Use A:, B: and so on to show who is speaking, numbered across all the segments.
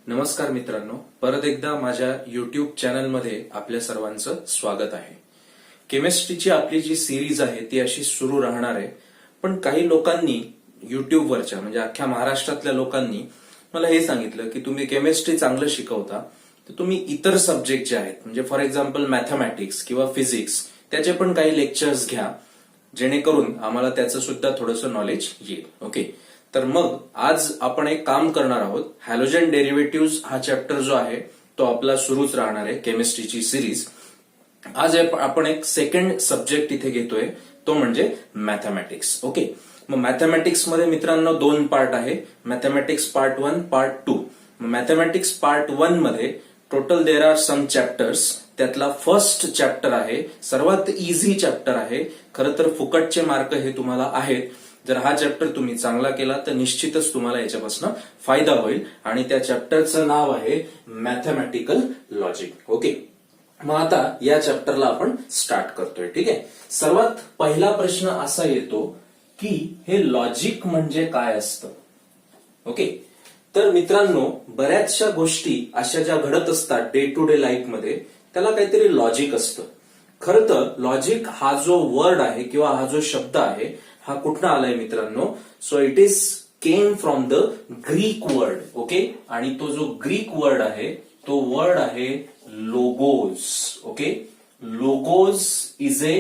A: नमस्कार मित्रांनो, परत एकदा माझ्या युट्यूब चॅनलमध्ये आपल्या सर्वांचं स्वागत आहे. केमिस्ट्रीची आपली जी सिरीज आहे ती अशी सुरू राहणार आहे. पण काही लोकांनी युट्यूबवरच्या म्हणजे अख्ख्या महाराष्ट्रातल्या लोकांनी मला हे सांगितलं की तुम्ही केमिस्ट्री चांगलं शिकवता, तर तुम्ही इतर सब्जेक्ट जे आहेत म्हणजे फॉर एक्झाम्पल मॅथमॅटिक्स किंवा फिजिक्स त्याचे पण काही लेक्चर्स घ्या, जेणेकरून आम्हाला त्याचं सुद्धा थोडंसं नॉलेज येईल. ओके, तर मग आज आपण एक काम करणार आहोत. हॅलोजन डेरिव्हेटिव्ह हा चॅप्टर जो आहे तो आपला सुरूच राहणार आहे केमिस्ट्रीची सिरीज. आज आपण एक सेकंड सब्जेक्ट इथे घेतोय, तो म्हणजे मॅथमॅटिक्स. ओके, मग मॅथमॅटिक्स मध्ये मित्रांनो दोन पार्ट आहे, mathematics part 1 part 2. Mathematics part 1 मध्ये total there are some chapters. त्यातला फर्स्ट चॅप्टर आहे, सर्वात इझी चॅप्टर आहे. खरं तर फुकटचे मार्क हे तुम्हाला आहेत. जर हा चॅप्टर तुम्ही चांगला केला तर निश्चितच तुम्हाला याच्यापासून फायदा होईल, आणि त्या चॅप्टरचं नाव आहे मॅथमॅटिकल लॉजिक. ओके, मग आता या चॅप्टरला आपण स्टार्ट करतोय. ठीक आहे, सर्वात पहिला प्रश्न असा येतो की हे लॉजिक म्हणजे काय असतं. ओके, तर मित्रांनो बऱ्याचशा गोष्टी अशा ज्या घडत असतात डे टू डे लाईफ मध्ये त्याला काहीतरी लॉजिक असतं. खरं तर लॉजिक हा जो वर्ड आहे किंवा हा जो शब्द आहे हा कुठनं आलाय मित्रांनो? So it is came from the Greek word. Okay, आणि तो जो ग्रीक वर्ड आहे तो वर्ड आहे logos. Okay, logos is a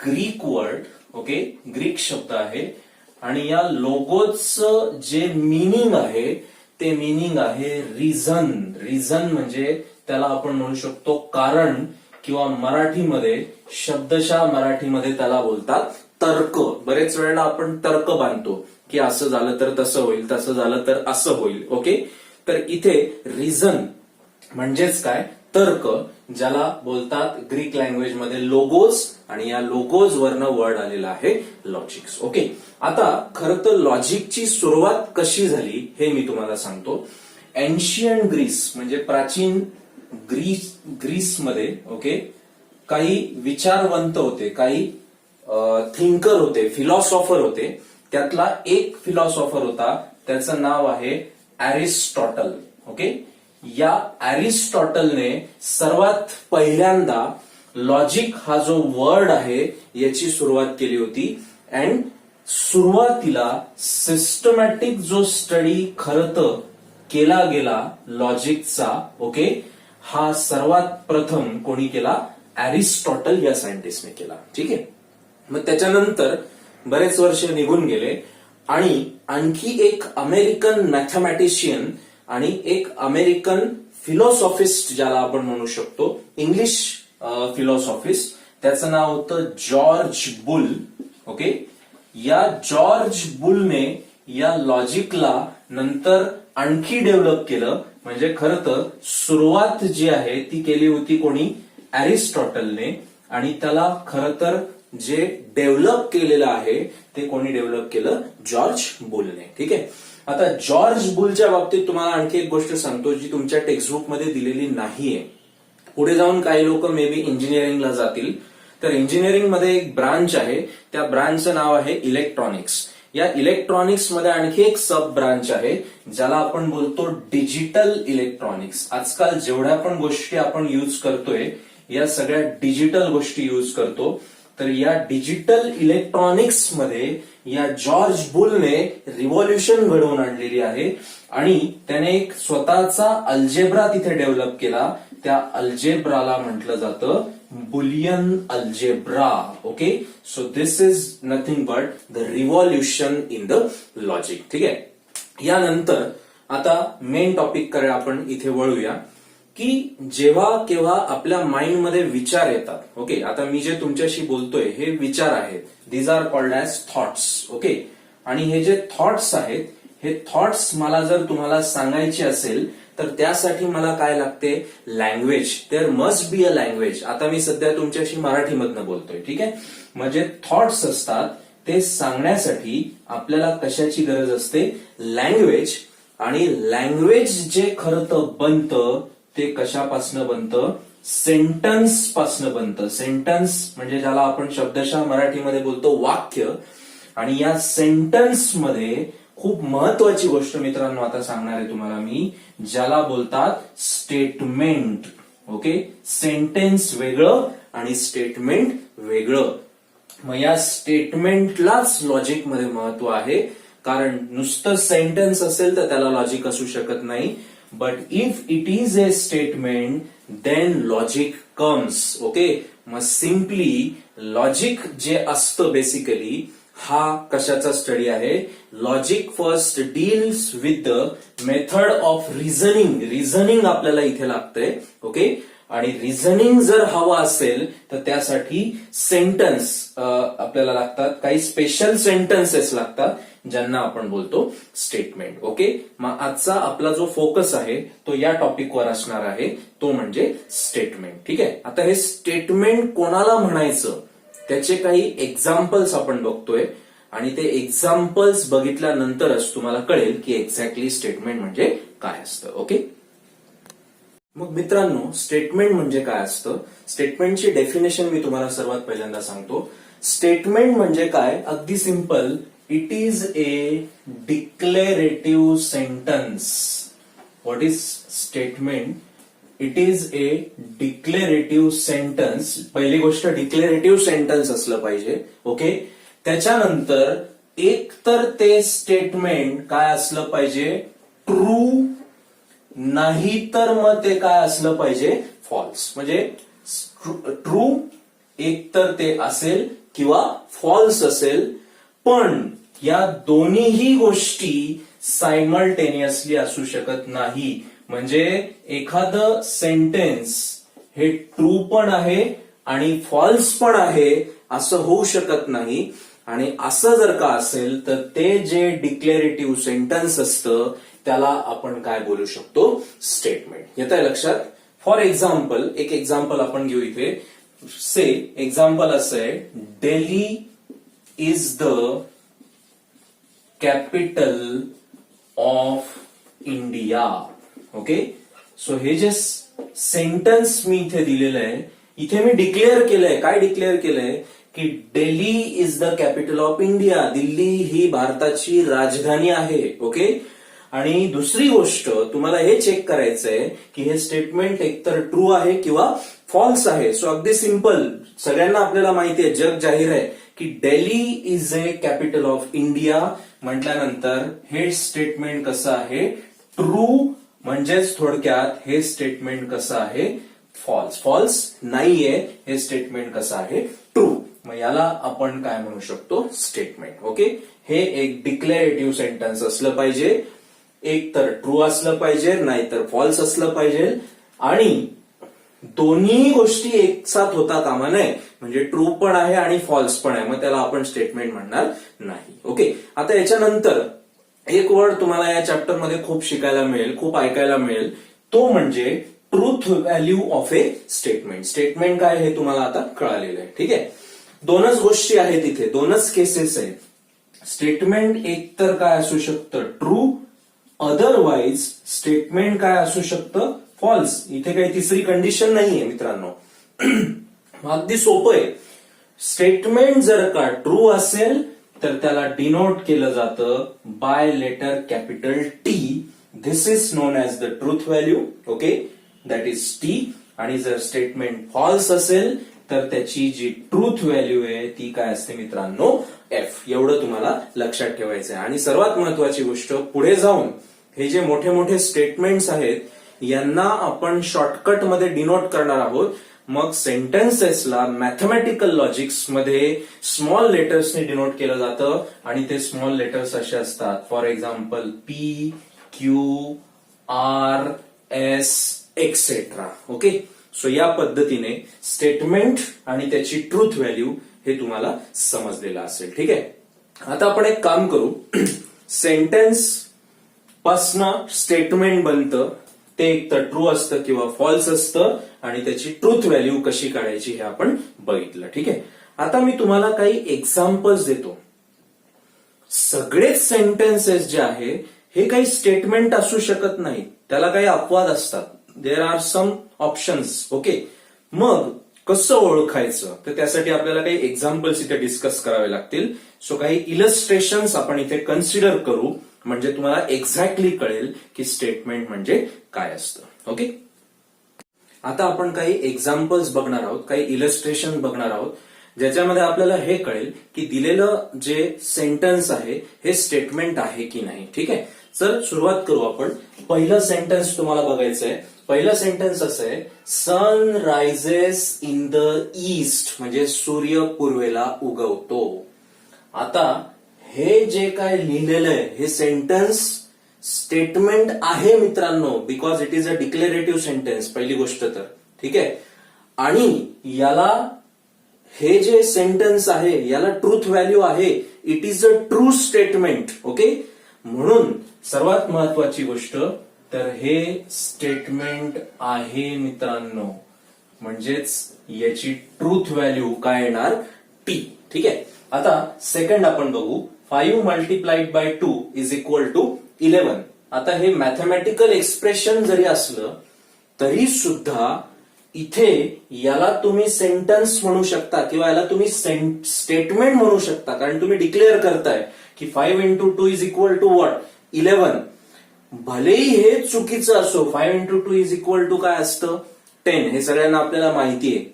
A: Greek word. Okay, Greek शब्द आहे, आणि या लोगोजचं जे मीनिंग आहे ते मीनिंग आहे रिझन. रिझन म्हणजे त्याला आपण म्हणू शकतो कारण, किंवा मराठीमध्ये शब्दशः मराठीमध्ये त्याला बोलतात तर्क. बरेच वेळेला आपण तर्क बांधतो की असं झालं तर तसं होईल, तसं झालं तर असं होईल. ओके, तर इथे रिझन म्हणजेच काय? तर्क, ज्याला बोलतात ग्रीक लँग्वेज मध्ये लोगोज, आणि या लोगोज वरनं वर्ड आलेला आहे लॉजिक्स. ओके, आता खरं तर लॉजिकची सुरुवात कशी झाली हे मी तुम्हाला सांगतो. एन्शियंट ग्रीस म्हणजे प्राचीन ग्रीसमध्ये ओके काही विचारवंत होते, काही थिंकर होते, फिलॉसॉफर होते. त्यातला एक फिलॉसॉफर होता, त्याचं नाव आहे अरिस्टॉटल. ओके, या अरिस्टॉटलने सर्वात पहिल्यांदा लॉजिक हा जो वर्ड आहे याची सुरुवात केली होती. अँड सुरुवातीला सिस्टमॅटिक जो स्टडी खरं तर केला गेला लॉजिकचा, ओके, हा सर्वात प्रथम कोणी केला? अरिस्टॉटल या सायंटिस्टने केला. ठीक आहे, मग त्याच्यानंतर बरेच वर्ष निघून गेले, आणि आणखी एक अमेरिकन मॅथमॅटिशियन आणि एक अमेरिकन फिलॉसॉफिस्ट, ज्याला आपण म्हणू शकतो इंग्लिश फिलॉसॉफिस्ट, त्याचं नाव होतं जॉर्ज बुल. ओके, या जॉर्ज बुलने या लॉजिकला नंतर आणखी डेव्हलप केलं. म्हणजे खरं तर सुरुवात जी आहे ती केली होती कोणी? अरिस्टॉटलने, आणि त्याला खरं तर जे डेव्हलप केलेलं आहे ते कोणी डेव्हलप केलं? जॉर्ज बुलने. ठीक आहे, आता जॉर्ज बुलच्या बाबतीत तुम्हाला आणखी एक गोष्ट सांगतो जी तुमच्या टेक्स्टबुक मध्ये दिलेली नाहीये. पुढे जाऊन काही लोक मे बी इंजिनिअरिंगला जातील, तर इंजिनिअरिंग मध्ये एक ब्रांच आहे, त्या ब्रांचचं नाव आहे इलेक्ट्रॉनिक्स. या इलेक्ट्रॉनिक्स मध्ये आणखी एक सब ब्रांच आहे ज्याला आपण बोलतो डिजिटल इलेक्ट्रॉनिक्स. आजकाल जेवढ्या पण गोष्टी आपण युज करतोय या सगळ्या डिजिटल गोष्टी युज करतो. तर या डिजिटल इलेक्ट्रॉनिक्स मध्ये या जॉर्ज बुलने रिव्हॉल्युशन घडवून आणलेली आहे, आणि त्याने एक स्वतःचा अल्जेब्रा तिथे डेव्हलप केला. त्या अल्जेब्राला म्हटलं जातं Boolean algebra. Okay, so this is nothing but the revolution in the logic. ठीक आहे, यानंतर आता मेन टॉपिक कडे आपण इथे वळूया की जेव्हा केव्हा आपल्या माइंडमध्ये विचार येतात. ओके, आता मी जे तुमच्याशी बोलतोय हे विचार आहेत, these are called as thoughts. Okay, आणि हे जे थॉट्स आहेत हे थॉट्स मला जर तुम्हाला सांगायचे असेल तर त्यासाठी मला काय लागते? Language. There must be a language. आता मी सध्या तुमच्याशी मराठीमधनं बोलतोय. ठीक आहे, म्हणजे थॉट्स असतात ते सांगण्यासाठी आपल्याला कशाची गरज असते? लँग्वेज. आणि लँग्वेज जे खरं तर बनतं ते कशापासनं बनतं? सेंटन्स पासनं बनतं. सेंटन्स म्हणजे ज्याला आपण शब्दशः मराठीमध्ये बोलतो वाक्य, आणि या सेंटन्स मध्ये खूप महत्वाची गोष्ट मित्रांनो आता सांगणार आहे तुम्हाला मी, ज्याला बोलतात स्टेटमेंट. ओके, सेंटेन्स वेगळं आणि स्टेटमेंट वेगळं. मग या स्टेटमेंटलाच लॉजिक मध्ये महत्व आहे, कारण नुसतं सेंटेन्स असेल तर त्याला लॉजिक असू शकत नाही. But if it is a statement then logic comes. Okay, मग सिम्पली लॉजिक जे असतं बेसिकली हा कशाचा स्टडी आहे? Logic first deals with the method of reasoning. Reasoning आपल्याला इथे लागतंय. ओके, आणि रिझनिंग जर हवा असेल तर त्यासाठी सेंटेन्स आपल्याला लागतात, काही स्पेशल सेंटेन्सेस लागतात ज्यांना आपण बोलतो स्टेटमेंट. ओके, मग आजचा आपला जो फोकस आहे तो या टॉपिकवर असणार आहे, तो म्हणजे स्टेटमेंट. ठीक आहे, आता हे स्टेटमेंट कोणाला म्हणायचं त्याचे काही एक्झाम्पल्स आपण बघतोय आणि ते एक्झाम्पल्स बघितल्यानंतरच तुम्हाला कळेल की एक्झॅक्टली स्टेटमेंट म्हणजे काय असतं. ओके, मग मित्रांनो स्टेटमेंट म्हणजे काय असतं? स्टेटमेंटची डेफिनेशन मी तुम्हाला सर्वात पहिल्यांदा सांगतो. स्टेटमेंट म्हणजे काय? अगदी simple, it is A declarative sentence. What is statement? It is A declarative sentence. पहिली गोष्ट डिक्लेरेटिव्ह सेंटन्स असलं पाहिजे. ओके, त्याच्यानंतर एक तर ते स्टेटमेंट काय असलं पाहिजे? ट्रू, नाही तर मग ते काय असलं पाहिजे? फॉल्स. म्हणजे ट्रू एक तर ते असेल किंवा फॉल्स असेल, पण या दोन्हीही गोष्टी सायमल्टेनियसली असू शकत नाही. म्हणजे एखादं सेंटेन्स हे ट्रू पण आहे आणि फॉल्स पण आहे असं होऊ शकत नाही. आणि असं जर का असेल तर ते जे डिक्लेरेटिव्ह सेंटेन्स असतं त्याला आपण काय बोलू शकतो? स्टेटमेंट. येत आहे लक्षात? फॉर एक्झाम्पल, एक एक्झाम्पल आपण घेऊ इथे. से एक्झाम्पल असं आहे, Delhi is the capital of India. Okay, so हे जे सेंटेन्स मी इथे दिलेलं आहे, इथे मी डिक्लेअर केलंय. काय डिक्लेअर केलंय? की Delhi is the capital of India. Delhi ही भारताची राजधानी आहे. ओके, आणि दुसरी गोष्ट तुम्हाला हे चेक करायचंय की हे स्टेटमेंट एकतर ट्रू आहे किंवा फॉल्स आहे. सो अगदी सिंपल, सगळ्यांना आपल्याला माहिती आहे, जग जाहीर आहे की Delhi is a capital of India म्हटल्यानंतर हे स्टेटमेंट कसं आहे? ट्रू. म्हणजेच थोडक्यात हे स्टेटमेंट कसं आहे? फॉल्स. फॉल्स नाहीये, हे स्टेटमेंट कसं आहे? ट्रू. मग याला आपण काय म्हणू शकतो? स्टेटमेंट. ओके, हे एक डिक्लेरेटिव्ह सेंटेन्स असलं पाहिजे, एक तर ट्रू असलं पाहिजे नाहीतर फॉल्स असलं पाहिजे, आणि दोन्ही गोष्टी एक साथ होता कामा नये. म्हणजे ट्रू पण आहे आणि फॉल्स पण आहे, मग त्याला आपण स्टेटमेंट म्हणणार नाही. ओके, आता याच्यानंतर एक वर्ड तुम्हाला या चॅप्टर मध्ये खूप शिकायला मिळेल, खूप ऐकायला मिळेल, तो म्हणजे truth value of A statement. Statement काय हे तुम्हाला आता कळालेलं आहे. ठीक आहे, दोनच गोष्टी आहेत इथे, दोनच केसेस आहेत. स्टेटमेंट एक तर काय असू शकतं? ट्रू. अदरवाईज स्टेटमेंट काय असू शकतं? फॉल्स. इथे काही तिसरी कंडिशन नाहीये मित्रांनो. अगदी सोपं आहे. स्टेटमेंट जर का ट्रू असेल तर त्याला डिनोट केलं जातं by letter capital T. This is known as the truth value. Okay, that is T. आणि जर स्टेटमेंट फॉल्स असेल तर त्याची जी ट्रूथ व्हॅल्यू आहे ती काय असते मित्रांनो? एफ. एवढं तुम्हाला लक्षात ठेवायचं आहे. आणि सर्वात महत्वाची गोष्ट, पुढे जाऊन हे जे मोठे मोठे स्टेटमेंट्स आहेत यांना आपण शॉर्टकट मध्ये डिनोट करणार आहोत. मग सेंटेन्सेसला मॅथमॅटिकल लॉजिक्स मध्ये स्मॉल लेटर्सने डिनोट केलं जातं आणि ते स्मॉल लेटर्स असे असतात, for example P, Q, R, S, etcetera. Okay, so या पद्धतीने स्टेटमेंट आणि त्याची ट्रूथ व्हॅल्यू हे तुम्हाला समजलेलं असेल. ठीक आहे, आता आपण एक काम करू. सेंटेन्स पासनं स्टेटमेंट बनतं, ते एक तर ट्रू असतं किंवा फॉल्स असतं, आणि त्याची ट्रूथ व्हॅल्यू कशी काढायची हे आपण बघितलं. ठीक आहे, आता मी तुम्हाला काही एक्झाम्पल्स देतो. सगळेच सेंटेन्सेस जे आहे हे काही स्टेटमेंट असू शकत नाही, त्याला काही अपवाद असतात. There are some options. Okay, मग कसं ओळखायचं तर त्यासाठी आपल्याला काही एक्झाम्पल्स इथे डिस्कस करावे लागतील. सो काही इलस्ट्रेशन्स आपण इथे कन्सिडर करू म्हणजे तुम्हाला एक्झॅक्टली कळेल की स्टेटमेंट म्हणजे काय असतं. ओके, आता आपण काही एक्झाम्पल्स बघणार आहोत, काही इलस्ट्रेशन बघणार आहोत, ज्याच्यामध्ये आपल्याला हे कळेल की दिलेलं जे सेंटेन्स आहे हे स्टेटमेंट आहे की नाही. ठीक आहे, तर सुरुवात करू आपण. पहिलं सेंटेन्स तुम्हाला बघायचं आहे. पहिलं सेंटेन्स असं आहे, sun rises in the east, म्हणजे सूर्य पूर्वेला उगवतो. आता हे जे काय लिहिलेलं आहे हे सेंटेन्स स्टेटमेंट आहे मित्रांनो, because it is a declarative sentence, पहिली गोष्ट तर. ठीक आहे, आणि याला हे जे सेंटेन्स आहे याला ट्रूथ व्हॅल्यू आहे. It is a true statement. Okay, म्हणून सर्वात महत्वाची गोष्ट तर हे स्टेटमेंट आहे मित्रांनो, म्हणजेच याची ट्रूथ व्हॅल्यू काय येणार, टी. ठीक आहे, आता सेकंड आपण बघू. 5 multiplied by 2 is equal to 11. आता हे मॅथमॅटिकल एक्सप्रेशन जरी असलं तरी सुद्धा इथे याला तुम्ही सेंटेन्स म्हणू शकता किंवा याला तुम्ही स्टेटमेंट म्हणू शकता, कारण तुम्ही डिक्लेअर करताय की 5 into 2 is equal to what, 11. भलेही हे चुकीचं असो, 5 इंटू 2 इज इक्वल टू काय असतं, 10. हे सगळ्यांना आपल्याला माहिती आहे,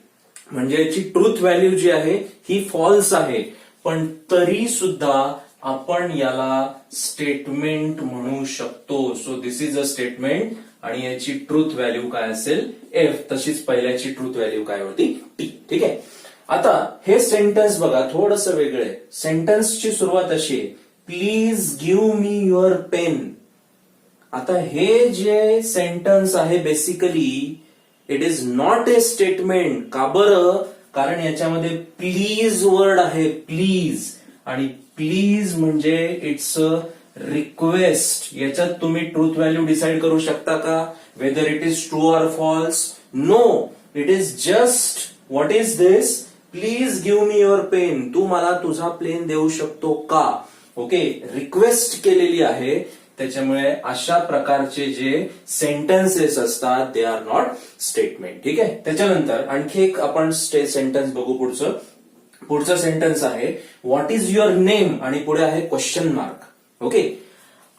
A: म्हणजे याची ट्रूथ व्हॅल्यू जी आहे ही फॉल्स आहे, पण तरी सुद्धा आपण याला स्टेटमेंट म्हणू शकतो. So this is a statement आणि याची ट्रूथ व्हॅल्यू काय असेल, एफ. तशीच पहिल्याची ट्रूथ व्हॅल्यू काय होती, टी. ठीक आहे, आता हे सेंटेन्स बघा, थोडंसं वेगळं आहे. सेंटेन्सची सुरुवात अशी आहे, please give me your pen. आता हे जे सेंटेन्स आहे basically it is not a statement. का बरं, कारण याच्यामध्ये प्लीज वर्ड आहे, प्लीज. आणि प्लीज म्हणजे इट्स अ रिक्वेस्ट. याच्यात तुम्ही ट्रूथ व्हॅल्यू डिसाइड करू शकता का, whether it is true or false? No, it is just what is this, please give me your pen. तू मला तुझा पेन देऊ शकतो का? ओके, रिक्वेस्ट केलेली आहे, त्याच्यामुळे अशा प्रकारचे जे सेंटेन्सेस असतात दे आर नॉट स्टेटमेंट. ठीक आहे, त्याच्यानंतर आणखी एक आपण सेंटेन्स बघू. पुढचं सेंटेन्स आहे, व्हॉट इज युअर नेम, आणि पुढे आहे क्वेश्चन मार्क. ओके,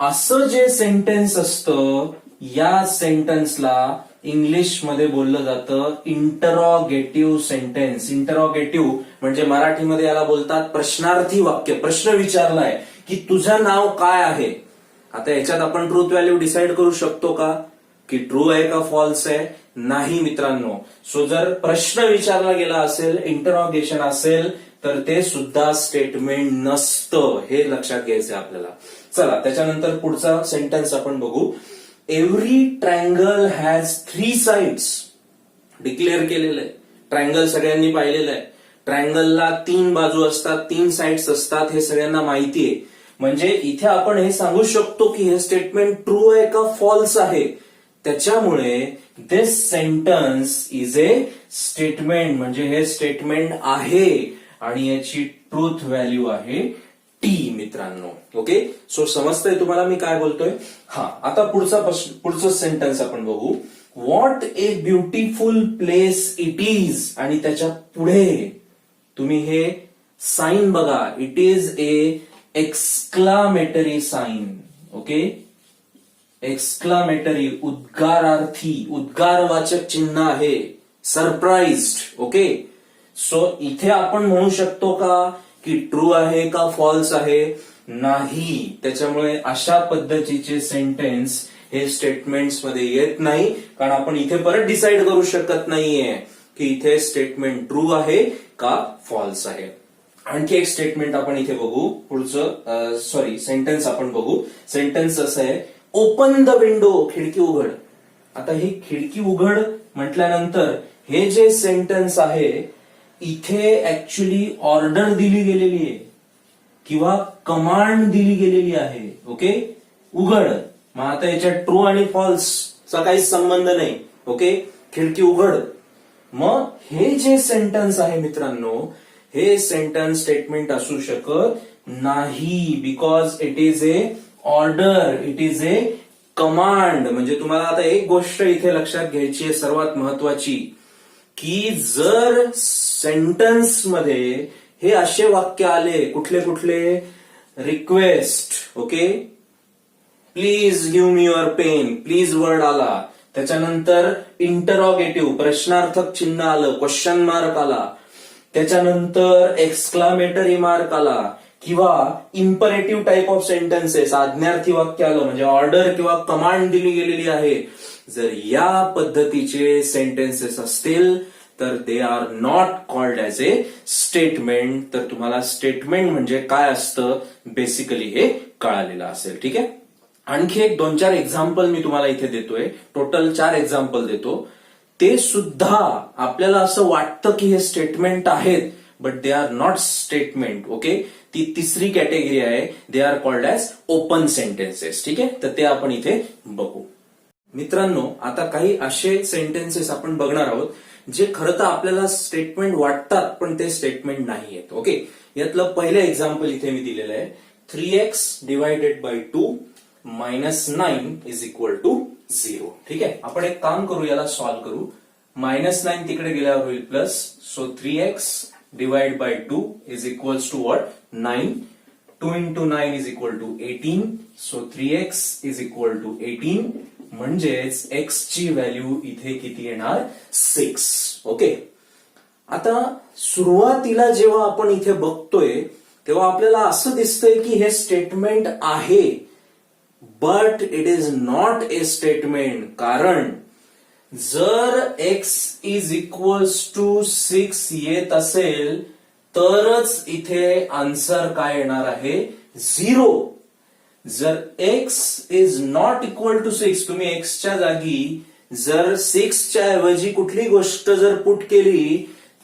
A: असं जे सेंटेन्स असतं या सेंटेन्सला इंग्लिशमध्ये बोललं जातं इंटरॉगेटिव्ह सेंटेन्स. इंटरॉगेटिव्ह म्हणजे मराठीमध्ये याला बोलतात प्रश्नार्थी वाक्य. प्रश्न विचारलाय की तुझं नाव काय आहे. आता याच्यात आपण ट्रूथ व्हॅल्यू डिसाइड करू शकतो का की ट्रू आहे का फॉल्स आहे? नाही मित्रांनो. सो जर प्रश्न विचारला गेला असेल, इंटरॉगेशन असेल, तर ते सुद्धा स्टेटमेंट नसतं. हे लक्षात घ्यायचं आपल्याला. चला त्याच्यानंतर पुढचा सेंटेन्स आपण बघू. Every triangle has 3 sides. Declare केलेलं आहे. ट्रायंगल सगळ्यांनी पाहिलेलं आहे. ट्रायंगलला 3 बाजू असतात, 3 साइड्स असतात, हे सगळ्यांना माहिती आहे. म्हणजे इथे आपण हे सांगू शकतो की हे स्टेटमेंट ट्रू आहे का फॉल्स आहे. त्याच्यामुळे दिस सेंटेन्स इज ए स्टेटमेंट, म्हणजे हे स्टेटमेंट आहे आणि याची ट्रूथ व्हॅल्यू आहे टी मित्रांनो. ओके, सो समजतंय तुम्हाला मी काय बोलतोय? हा, आता पुढचं सेंटेन्स आपण बघू. What a beautiful place it is, आणि त्याच्या पुढे तुम्ही हे साइन बघा. It is a exclamatory sign. Okay, exclamatory, उद्गारार्थी, उद्गारवाचक चिन्ह आहे. सरप्राइज्ड. ओके, सो इथे आपण म्हणू शकतो का की ट्रू आहे का फॉल्स आहे? नाही. त्याच्यामुळे अशा पद्धतीचे सेंटेन्स हे स्टेटमेंट्स मध्ये येत नाही, कारण आपण इथे परत डिसाइड करू शकत नाहीये की इथे स्टेटमेंट ट्रू आहे का फॉल्स आहे. आणखी एक स्टेटमेंट आपण इथे बघू. सेंटेन्स आपण बघू. सेंटेन्स असं आहे, ओपन द विंडो, खिडकी उघड. आता ही खिडकी उघड म्हटल्यानंतर हे जे सेंटेन्स आहे इथे ऍक्च्युली ऑर्डर दिली गेलेली आहे किंवा कमांड दिली गेलेली आहे. ओके, उघड. मग आता याच्यात ट्रू आणि फॉल्सचा काहीच संबंध नाही. ओके, खिडकी उघड. मग हे जे सेंटेन्स आहे मित्रांनो, हे सेंटेन्स स्टेटमेंट असू शकत नाही, because it is A order, it is A command. म्हणजे तुम्हाला आता एक गोष्ट इथे लक्षात घ्यायची आहे सर्वात महत्वाची, की जर सेंटेन्स मध्ये हे असे वाक्य आले, कुठले कुठले, request, okay, please give me your pen, please word आला. त्याच्यानंतर इंटरॉगेटिव्ह प्रश्नार्थक चिन्ह आलं, क्वेश्चन मार्क आला. त्याच्यानंतर एक्सक्लामेटरी मार्क आला. किंवा इम्परेटिव्ह टाईप ऑफ सेंटेन्सेस, आज्ञार्थी वाक्य आलं म्हणजे ऑर्डर किंवा कमांड दिली गेलेली आहे. जर या पद्धतीचे सेंटेन्सेस असतील तर they are not called as a statement. तर तुम्हाला स्टेटमेंट म्हणजे काय असतं बेसिकली हे कळालेलं असेल. ठीक आहे. आणखी एक 2-4 एक्झाम्पल मी तुम्हाला इथे देतोय. टोटल 4 एक्झाम्पल देतो. ते सुद्धा आपल्याला असं वाटतं की हे स्टेटमेंट आहेत, but they are not statement. Okay. ती तिसरी कॅटेगरी आहे. They are called as open sentences. ठीक आहे. तर ते आपण इथे बघू. मित्रांनो, आता काही असे सेंटेन्सेस आपण बघणार आहोत जे खरं तर आपल्याला स्टेटमेंट वाटतात पण ते स्टेटमेंट नाही आहेत. ओके. यातलं पहिलं एक्झाम्पल इथे मी दिलेलं आहे. 3x divided by 2 -9 is equal to 0. ठीक आहे. आपण एक काम करू, याला सॉल्व्ह करू. -9 तिकडे गेल्यावर होईल plus. So 3x divide by 2 is equals to what 9. 2 into 9 is equal to 18. So 3x is equal to 18. म्हणजेच x ची व्हॅल्यू इथे किती येणार 6. ओके. आता सुरुवातीला जेव्हा आपण इथे बघतोय तेव्हा आपल्याला असं दिसतंय की हे स्टेटमेंट आहे, but it is not a statement. कारण जर x इज इक्वल्स टू 6 येत असेल तरच इथे आन्सर काय येणार आहे 0. जर x is not equal to 6, तुम्ही x च्या जागी जर 6 च्या ऐवजी कुठली गोष्ट जर पुट केली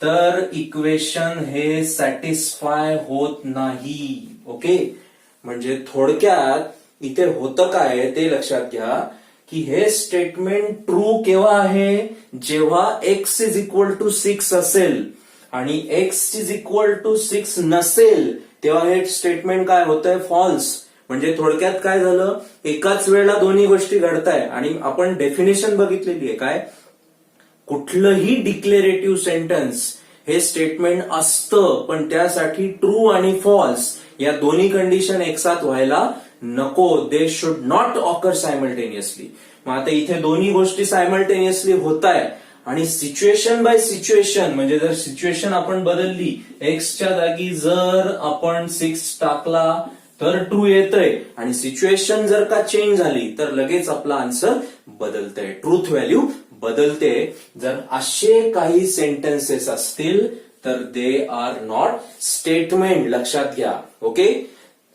A: तर इक्वेशन हे सॅटिस्फाय होत नाही. ओके. म्हणजे थोडक्यात इथे होतं काय ते लक्षात घ्या की हे स्टेटमेंट ट्रू केव्हा आहे, जेव्हा x इज इक्वल टू 6 असेल आणि x इज इक्वल टू 6 नसेल तेव्हा हे स्टेटमेंट काय होतंय फॉल्स. म्हणजे थोडक्यात काय झालं, एकाच वेळेला दोन्ही गोष्टी घडताय. आणि आपण डेफिनेशन बघितलेली आहे काय, कुठलंही डिक्लेरेटिव्ह सेंटेन्स हे स्टेटमेंट असतं पण त्यासाठी ट्रू आणि फॉल्स या दोन्ही कंडिशन एकसाथ व्हायला नको. They should not occur simultaneously. मग आता इथे दोन्ही गोष्टी सायमल्टेनियसली होत आहे आणि सिच्युएशन बाय सिच्युएशन म्हणजे जर सिच्युएशन आपण बदलली, एक्सच्या जागी जर आपण 6 टाकला तर ट्रू येतंय आणि सिच्युएशन जर का चेंज झाली तर लगेच आपला आन्सर बदलतंय, ट्रूथ व्हॅल्यू बदलते. जर असे काही सेंटेन्सेस असतील तर दे आर नॉट स्टेटमेंट. लक्षात घ्या. ओके.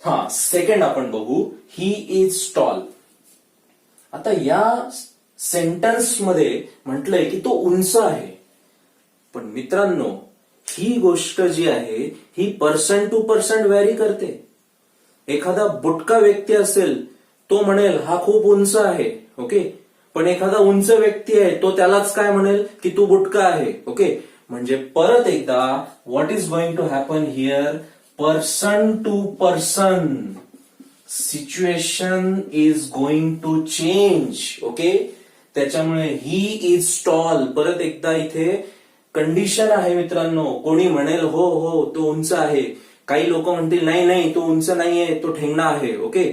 A: हा, सेकंड आपण बघू. He is tall. आता या सेंटेन्स मध्ये म्हटलंय की तो उंच आहे, पण मित्रांनो ही गोष्ट जी आहे ही पर्सन टू पर्सन व्हॅरी करते. एखादा बुटका व्यक्ती असेल तो म्हणेल हा खूप उंच आहे. ओके. पण एखादा उंच व्यक्ती आहे तो त्यालाच काय म्हणेल की तू बुटका आहे. ओके. म्हणजे परत एकदा what is going to happen here, person to person situation is going to change. Okay. त्याच्यामुळे ही इज टॉल परत एकदा इथे कंडिशन आहे मित्रांनो. कोणी म्हणेल हो हो तो उंच आहे, काही लोक म्हणतील नाही नाही तो उंच नाहीये तो ठेंगणा आहे. ओके.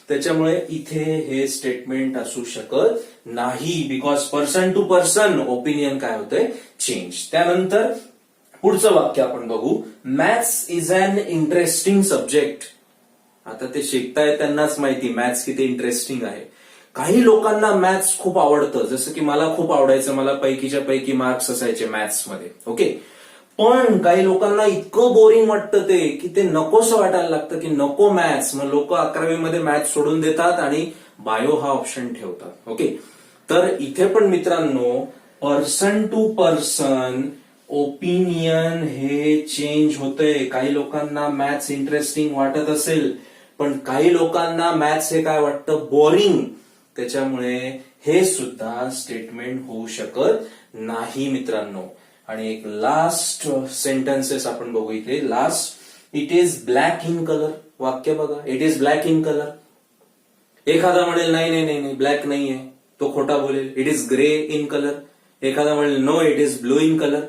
A: त्याच्यामुळे इथे हे स्टेटमेंट असू शकत नाही, because person to person opinion काय होतंय चेंज. त्यानंतर पुढचं वाक्य आपण बघू. Maths is an interesting subject. आता ते शिकताय त्यांनाच माहिती मॅथ्स किती इंटरेस्टिंग आहे. काही लोकांना मॅथ्स खूप आवडतं, जसं की मला खूप आवडायचं, मला पैकीच्या पैकी मार्क्स असायचे मॅथ्समध्ये. ओके. पण काही लोकांना इतकं बोरिंग वाटतं ते की ते नकोसं वाटायला लागतं की नको मॅथ्स. मग लोक 11वी मध्ये मॅथ्स सोडून देतात आणि बायो हा ऑप्शन ठेवतात. ओके. तर इथे पण मित्रांनो पर्सन टू पर्सन ओपिनियन हे चेंज होतंय. काही लोकांना मॅथ्स इंटरेस्टिंग वाटत असेल पण काही लोकांना मॅथ्स हे काय वाटतं बोरिंग. त्याच्यामुळे हे सुद्धा स्टेटमेंट होऊ शकत नाही मित्रांनो. आणि एक लास्ट सेंटेन्सेस आपण बघू इथे. Last, it is black in colour. वाक्य बघा, it is black in colour. एखादा म्हणेल नाही नाही नाही नाही ब्लॅक नाहीये, तो खोटा बोलेल. It is grey in colour. एखादा म्हणेल no it is blue in colour.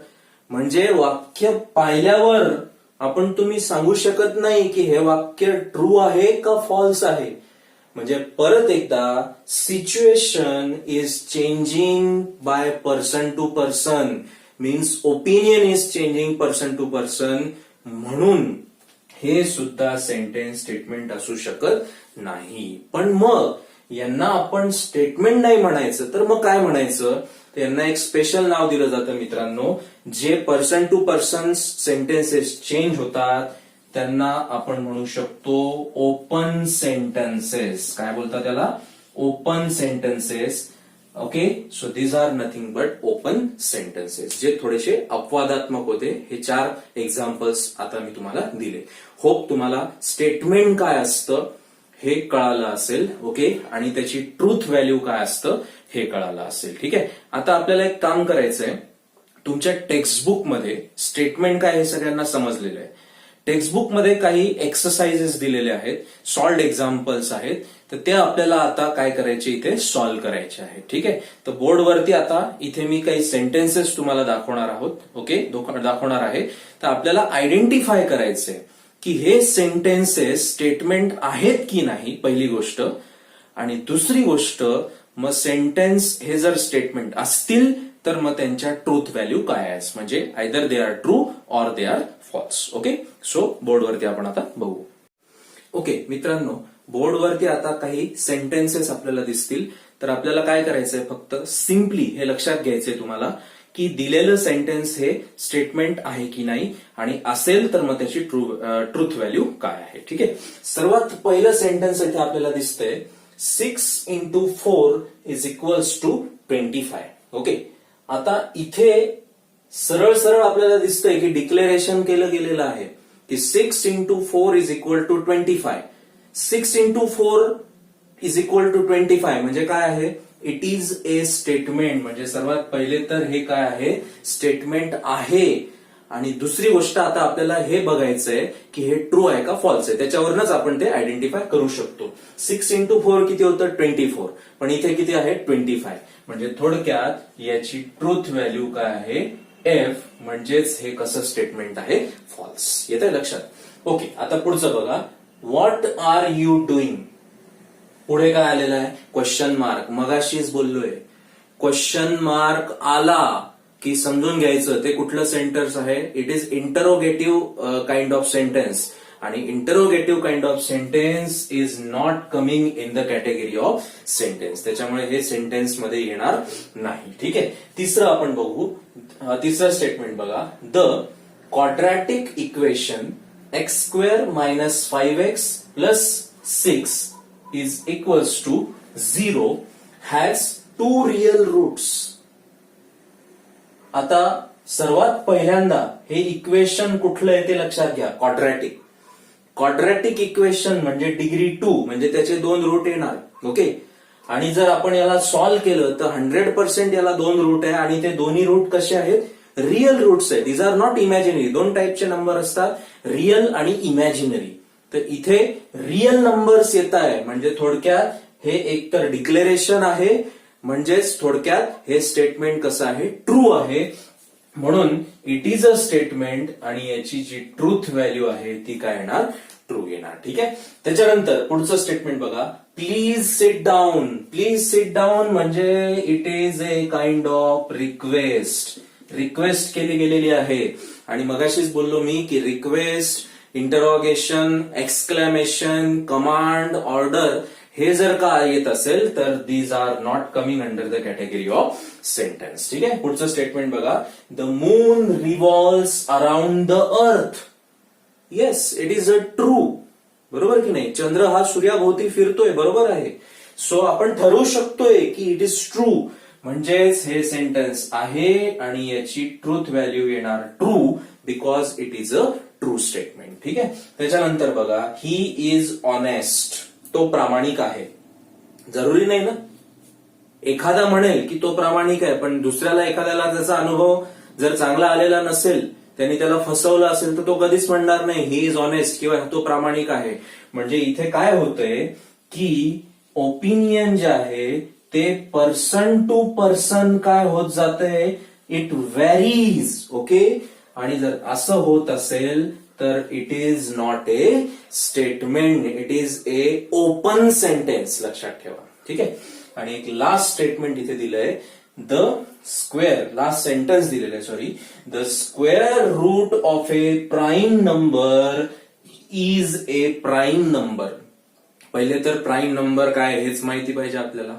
A: म्हणजे वाक्य पाहिल्यावर आपण तुम्ही सांगू शकत नाही की हे वाक्य ट्रू आहे का फॉल्स आहे. म्हणजे परत एकदा situation is changing by person to person, means opinion is changing person to person, म्हणून हे सुद्धा सेंटेन्स स्टेटमेंट असू शकत नाही. पण मग यांना आपण स्टेटमेंट नाही म्हणायचं तर मग काय म्हणायचं, तर यांना एक स्पेशल नाव दिलं जातं मित्रांनो. जे person to person sentences change होतात त्यांना आपण म्हणू शकतो ओपन सेंटेन्सेस. काय बोलतात त्याला? Open sentences. Okay, so these are nothing but open sentences, जे थोडेसे अपवादात्मक होते. हे 4 एक्झाम्पल्स आता मी तुम्हाला दिले. होप तुम्हाला स्टेटमेंट काय असतं हे कळालं असेल. ओके, आणि त्याची ट्रूथ व्हॅल्यू काय असतं हे कळालं असेल. ठीक आहे, आता आपल्याला एक काम करायचंय. तुमच्या टेक्स्टबुक मध्ये स्टेटमेंट काय हे सगळ्यांना समजलेलं आहे. टेक्स्टबुक मध्ये काही एक्सरसाइजेस दिलेले आहेत, सॉल्व्ड एक्झाम्पल्स आहेत, तर ते आपल्याला आता काय करायचे, इथे सॉल्व्ह करायचे आहेत. ठीक आहे, तर बोर्डवरती आता इथे मी काही सेंटेन्सेस तुम्हाला दाखवणार आहोत. ओके, दाखवणार आहे. तर आपल्याला आयडेंटिफाय करायचंय की हे सेंटेन्सेस स्टेटमेंट आहेत की नाही, पहिली गोष्ट. आणि दुसरी गोष्ट, मग सेंटेन्स हे जर स्टेटमेंट असतील तर मग त्यांच्या ट्रूथ व्हॅल्यू काय आहे, म्हणजे either they are true or they are false. Okay, so बोर्डवरती आपण आता बघू. ओके मित्रांनो, बोर्डवरती आता काही सेंटेन्सेस आपल्याला दिसतील. तर आपल्याला काय करायचंय, फक्त सिम्पली हे लक्षात घ्यायचंय तुम्हाला की दिलेलं सेंटेन्स हे स्टेटमेंट आहे की नाही, आणि असेल तर मग त्याची ट्रूथ व्हॅल्यू काय आहे. ठीक आहे, सर्वात पहिलं सेंटेन्स इथे आपल्याला दिसतंय 6 into 4 is equals to 25. Okay, आता इथे सरळ सरळ आपल्याला दिसतंय की डिक्लेरेशन केलं गेलेलं आहे की 6 into 4 is equal to 25. 6 into 4 is equal to 25 म्हणजे काय आहे, इट इज ए स्टेटमेंट. म्हणजे सर्वात पहिले तर हे काय आहे, स्टेटमेंट आहे. आणि दुसरी गोष्ट, आता आपल्याला हे बघायचंय की हे ट्रू आहे का फॉल्स आहे, त्याच्यावरच आपण ते आयडेंटिफाय करू शकतो. 6 into 4 किती होतं, 24, पण इथे किती आहे, 25. म्हणजे थोडक्यात याची ट्रूथ व्हॅल्यू काय आहे, एफ, म्हणजेच हे कसं स्टेटमेंट आहे, फॉल्स. येतंय लक्षात? ओके, आता पुढचं बघा. व्हॉट आर यू डुईंग, पुढे काय आलेलं आहे, क्वेश्चन मार्क. मगाशीच बोललोय, क्वेश्चन मार्क आला की समजून घ्यायचं ते कुठलं सेंटेन्स आहे. It is interrogative kind of sentence, आणि interrogative kind of sentence is not coming in the category of sentence, त्याच्यामुळे हे सेंटेन्स मध्ये येणार नाही. ठीक आहे, तिसरं आपण बघू. तिसरं स्टेटमेंट बघा. The quadratic equation x² - 5x + 6 is equals to 0 has 2 real roots. आता सर्वात पहिल्यांदा हे इक्वेशन कुठलं आहे ते लक्षात घ्या, क्वाड्रॅटिक. क्वाड्रॅटिक इक्वेशन म्हणजे डिग्री 2, म्हणजे त्याचे 2 रूट येणार. ओके, आणि जर आपण याला सॉल्व्ह केलं तर 100% याला 2 रूट आहे, आणि ते दोन्ही रूट कसे आहेत, रिअल रूट्स आहेत. These are not imaginary. 2 टाईपचे नंबर असतात, रिअल आणि इमॅजिनरी. तर इथे रिअल नंबर्स येत आहे, म्हणजे थोडक्यात हे एकतर डिक्लेरेशन आहे, म्हणजेच थोडक्यात हे स्टेटमेंट कसं आहे, ट्रू आहे. म्हणून इट इज अ स्टेटमेंट, आणि याची जी ट्रूथ व्हॅल्यू आहे ती काय येणार, ट्रू येणार. ठीक आहे, त्याच्यानंतर पुढचं स्टेटमेंट बघा. Please sit down. Please sit down म्हणजे it is a kind of request. Request केली गेलेली आहे, आणि मगाशीच बोललो मी की request, interrogation, exclamation, command, order हे जर का येत असेल तर these are not coming under the category of sentence. ठीक आहे, पुढचं स्टेटमेंट बघा. The moon revolves around the earth. Yes, it is a true. बरोबर की नाही, चंद्र हा सूर्याभोवती फिरतोय, बरोबर आहे. सो आपण ठरवू शकतोय की इट इज ट्रू, म्हणजेच हे सेंटेन्स आहे, आणि याची ट्रूथ व्हॅल्यू येणार true, because it is a true statement. ठीक आहे, त्याच्यानंतर बघा. He is honest. तो प्रामाणिक आहे. जरुरी नाही ना, एखादा म्हणेल की तो प्रामाणिक आहे, पण दुसऱ्याला एखाद्याला त्याचा अनुभव जर चांगला आलेला नसेल, त्यांनी त्याला फसवलं असेल, तर तो कधीच म्हणणार नाही ही इज ऑनेस्ट किंवा तो प्रामाणिक आहे. म्हणजे इथे काय होतंय की ओपिनियन जे आहे ते पर्सन टू पर्सन काय होत जातंय, इट व्हॅरीज. ओके, आणि जर असं होत असेल तर it is not a statement, it is A open sentence, लक्षात ठेवा. ठीक आहे. आणि एक लास्ट स्टेटमेंट इथे दिलंय, द स्क्वेअर, लास्ट सेंटेन्स दिलेलं आहे, sorry, the square root of a prime number is a prime number. पहिले तर प्राईम नंबर काय हेच माहिती पाहिजे आपल्याला.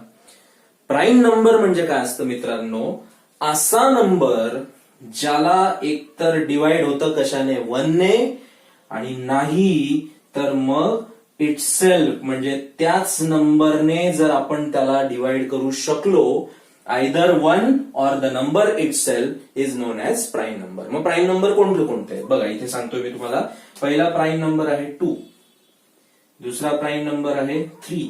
A: प्राईम नंबर म्हणजे काय असतं मित्रांनो, असा नंबर ज्याला एकतर डिवाइड होतं कशाने, 1 ने, आणि नाही तर मग इटसेल्फ म्हणजे त्याच नंबरने जर आपण त्याला डिवाइड करू शकलो, आयदर 1 और the number itself is known as prime number. मग प्राईम नंबर कोणते बघा इथे सांगतोय मी तुम्हाला. पहिला प्राईम नंबर आहे 2, दुसरा प्राईम नंबर आहे 3,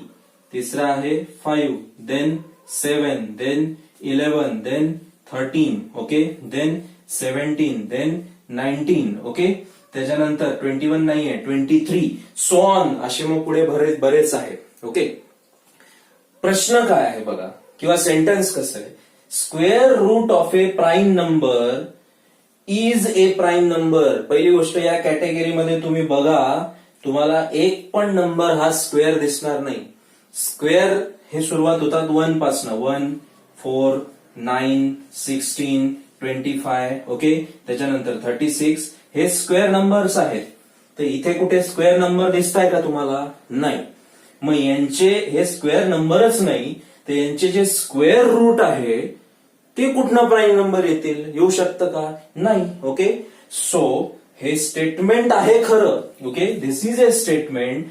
A: तिसरा आहे 5, then 7, then 11, then 13, okay, then 17, then 19, okay. त्याच्यानंतर 21 नाहीये, 23, सो ऑन, असे मग पुढे बरेच आहे. ओके. प्रश्न काय आहे बघा, किंवा सेंटेन्स कसं आहे, square root of a prime number is a prime number. पहिली गोष्ट, या कॅटेगरीमध्ये तुम्ही बघा, तुम्हाला एक पण नंबर हा स्क्वेअर दिसणार नाही. स्क्वेअर हे सुरुवात होतात 1 पासनं, 1, 4, 9, 16, 25, ओके. त्याच्यानंतर 36, हे स्क्वेअर नंबर्स आहेत. तर इथे कुठे स्क्वेअर नंबर दिसताय का तुम्हाला? नाही. मग यांचे हे स्क्वेअर नंबरच नाही, तर यांचे जे स्क्वेअर रूट आहे ते कुठनं प्राईम नंबर येतील? येऊ शकतं का? नाही. ओके. सो हे स्टेटमेंट आहे खरं, okay, this is a statement,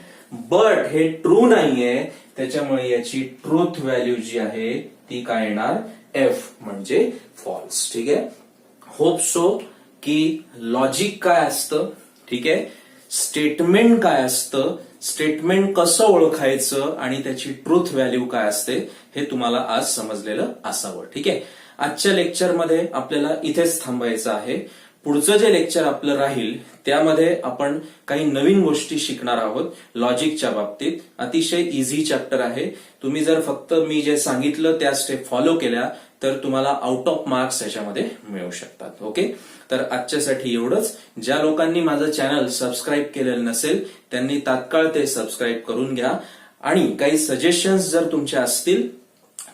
A: but हे ट्रू नाहीये. त्याच्यामुळे याची ट्रूथ व्हॅल्यू जी आहे ती काय येणार? एफ, म्हणजे फॉल्स. ठीक आहे. होप सो की लॉजिक काय असतं, ठीक आहे, स्टेटमेंट काय असतं, स्टेटमेंट कसं ओळखायचं आणि त्याची ट्रूथ व्हॅल्यू काय असते हे तुम्हाला आज समजलेलं असावं. ठीक आहे. आजच्या लेक्चरमध्ये आपल्याला इथेच थांबायचं आहे. पुढचं जे लेक्चर आपलं राहील त्यामध्ये आपण काही नवीन गोष्टी शिकणार आहोत लॉजिकच्या बाबतीत. अतिशय इझी चॅप्टर आहे. तुम्ही जर फक्त मी जे सांगितलं त्या स्टेप फॉलो केल्या तर तुम्हाला आउट ऑफ मार्क्स याच्यामध्ये मिळू शकतात. ओके. तर आजच्यासाठी एवढंच. ज्या लोकांनी माझं चॅनल सबस्क्राईब केलेलं नसेल त्यांनी तात्काळ ते सबस्क्राईब करून घ्या. आणि काही सजेशन्स जर तुमचे असतील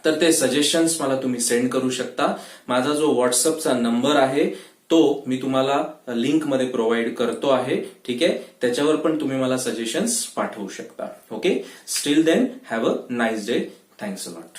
A: तर ते सजेशन्स मला तुम्ही सेंड करू शकता. माझा जो व्हॉट्सअपचा नंबर आहे तो मी तुम्हाला लिंक मध्ये प्रोव्हाइड करतो आहे. ठीक आहे. त्याच्यावर पण तुम्ही मला सजेशन्स पाठवू शकता. Okay. Still then have a nice day. Thanks a lot.